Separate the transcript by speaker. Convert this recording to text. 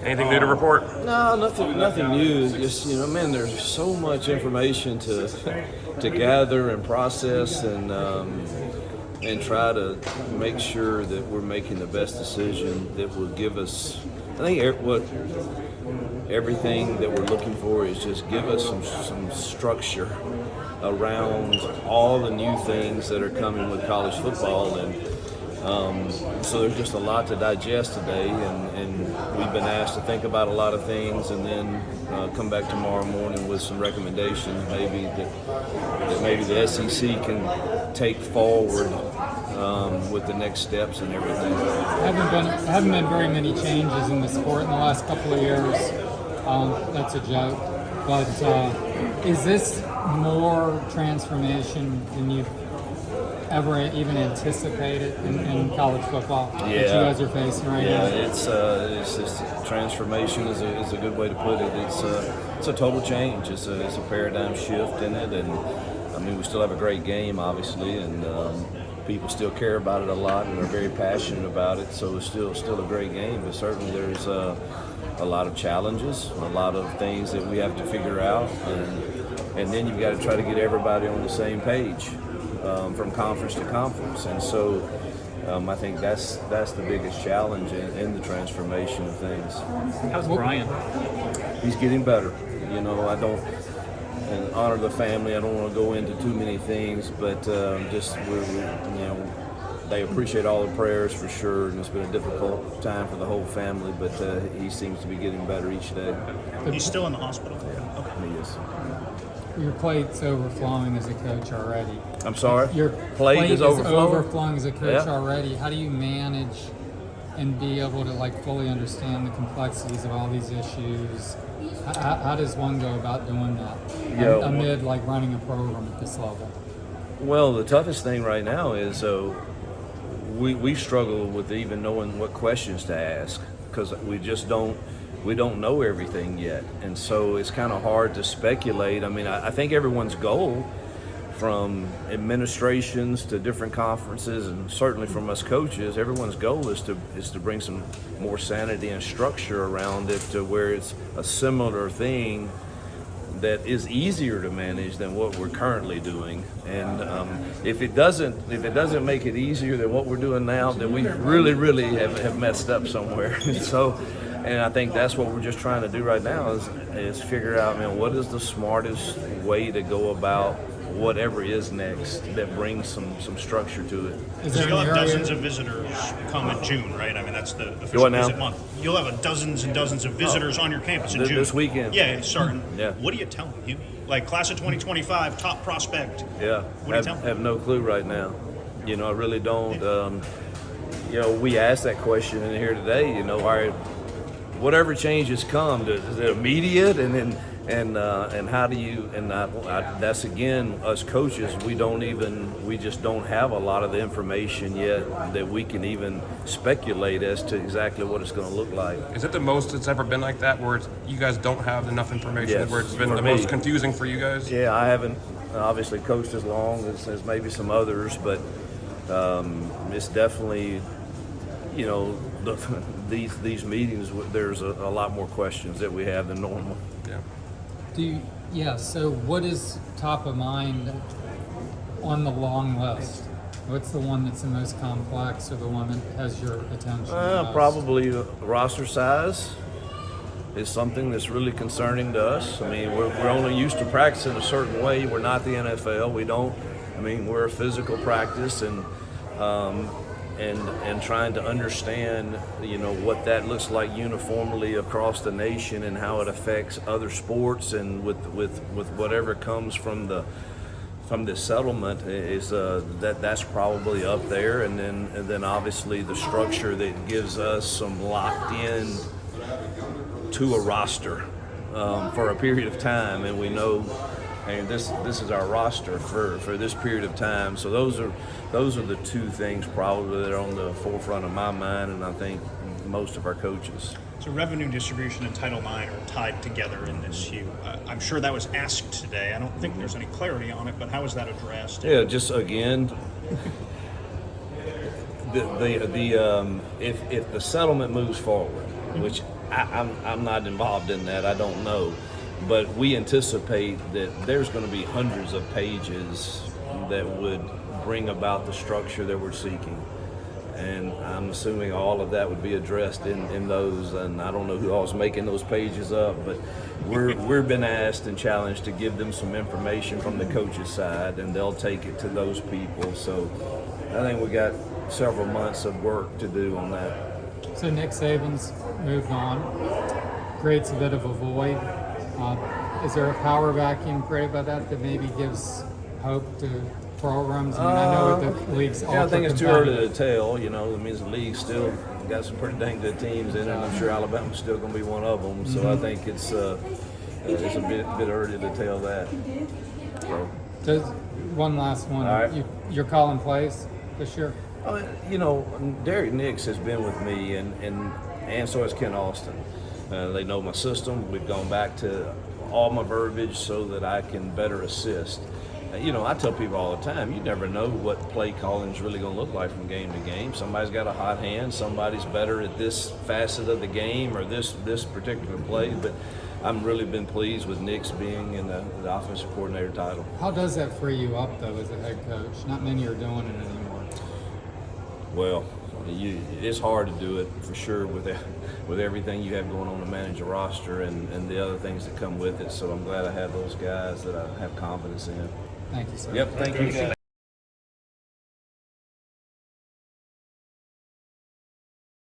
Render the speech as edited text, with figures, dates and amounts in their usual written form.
Speaker 1: Anything new to report?
Speaker 2: No, nothing new. Just man, there's so much information to gather and process, and try to make sure that we're making the best decision that will give us. I think everything that we're looking for is just give us some structure around all the new things that are coming with college football, and so there's just a lot to digest today, and we've been asked to think about a lot of things, and then come back tomorrow morning with some recommendations maybe that maybe the SEC can take forward with the next steps and everything.
Speaker 3: Haven't been very many changes in the sport in the last couple of years. That's a joke, but is this more transformation than you've ever even anticipated in college football that you guys are facing right now?
Speaker 2: It's just transformation is a good way to put it. It's a total change. It's a paradigm shift in it, and I mean we still have a great game, obviously, and people still care about it a lot and are very passionate about it. So it's still a great game, but certainly there's a lot of challenges, a lot of things that we have to figure out, and then you've got to try to get everybody on the same page. From conference to conference, and so I think that's the biggest challenge in the transformation of things.
Speaker 4: How's Brian?
Speaker 2: He's getting better. I don't, and honor the family. I don't want to go into too many things, but just they appreciate all the prayers for sure, and it's been a difficult time for the whole family. But he seems to be getting better each day.
Speaker 4: He's still in the hospital.
Speaker 2: Yeah, okay. He is.
Speaker 3: Your plate's overflowing as a coach already.
Speaker 2: I'm sorry?
Speaker 3: Your
Speaker 2: plate is
Speaker 3: overflowing as a coach
Speaker 2: Yeah.
Speaker 3: already. How do you manage and be able to fully understand the complexities of all these issues? How does one go about doing that amid running a program at this level?
Speaker 2: Well, the toughest thing right now is we struggle with even knowing what questions to ask, because we don't know everything yet, and so it's kind of hard to speculate. I mean, I think everyone's goal, from administrations to different conferences, and certainly from us coaches, everyone's goal is to bring some more sanity and structure around it, to where it's a similar thing that is easier to manage than what we're currently doing. And if it doesn't make it easier than what we're doing now, then we really have messed up somewhere. And I think that's what we're just trying to do right now is figure out, what is the smartest way to go about whatever is next that brings some structure to it.
Speaker 4: So you'll have dozens of visitors come in June, right? I mean, that's the official visit month. You'll have dozens and dozens of visitors on your campus in June.
Speaker 2: This weekend.
Speaker 4: Yeah, it's starting.
Speaker 2: Yeah.
Speaker 4: What do you tell them? Class of 2025, top prospect.
Speaker 2: Yeah.
Speaker 4: What do you tell them?
Speaker 2: I have no clue right now. I really don't. We asked that question in here today. All right, whatever changes come, is it immediate, and how do you? And that's again, us coaches. We just don't have a lot of the information yet that we can even speculate as to exactly what it's going to look like.
Speaker 1: Is it the most it's ever been like that, where you guys don't have enough information,
Speaker 2: Yes,
Speaker 1: where it's been
Speaker 2: for
Speaker 1: the
Speaker 2: me.
Speaker 1: most confusing for you guys?
Speaker 2: Yeah, I haven't obviously coached as long as maybe some others, but it's definitely, these meetings, there's a lot more questions that we have than normal.
Speaker 1: Yeah.
Speaker 3: So what is top of mind on the long list? What's the one that's the most complex, or the one that has your attention?
Speaker 2: Probably roster size is something that's really concerning to us. I mean, we're only used to practicing a certain way. We're not the NFL. We're a physical practice, and trying to understand, what that looks like uniformly across the nation, and how it affects other sports, and with whatever comes from this settlement is that's probably up there, and then obviously the structure that gives us some locked in to a roster for a period of time, and we know. And this is our roster for this period of time. So those are the two things probably that are on the forefront of my mind, and I think most of our coaches.
Speaker 4: So revenue distribution and Title IX are tied together in this, Hugh. I'm sure that was asked today. I don't think there's any clarity on it, but how is that addressed?
Speaker 2: Yeah, just again, if the settlement moves forward, which I'm not involved in that. I don't know. But we anticipate that there's going to be hundreds of pages that would bring about the structure that we're seeking. And I'm assuming all of that would be addressed in those. And I don't know who all's making those pages up, but we've been asked and challenged to give them some information from the coaches' side, and they'll take it to those people. So I think we got several months of work to do on that.
Speaker 3: So Nick Saban's moved on, creates a bit of a void. Is there a power vacuum created by that maybe gives hope to programs? I mean, I know the league's
Speaker 2: Yeah, I think it's too early to
Speaker 3: ultra-competitive.
Speaker 2: tell. You know, I mean, the league's still got some pretty dang good teams in it, and I'm sure Alabama's still going to be one of them. So I think it's a bit early to tell that. So,
Speaker 3: Just one last one.
Speaker 2: All right.
Speaker 3: You're calling plays this year?
Speaker 2: you know, Derek Nix has been with me, and so has Ken Austin. They know my system. We've gone back to all my verbiage so that I can better assist. You know, I tell people all the time, you never know what play calling is really going to look like from game to game. Somebody's got a hot hand, somebody's better at this facet of the game or this particular play, but I've really been pleased with Nick's being in the offensive coordinator title.
Speaker 3: How does that free you up, though, as a head coach? Not many are doing it anymore.
Speaker 2: Well, it's hard to do it for sure with everything you have going on to manage a roster and the other things that come with it. So I'm glad I have those guys that I have confidence in.
Speaker 3: Thank you, sir.
Speaker 2: Yep, thank you.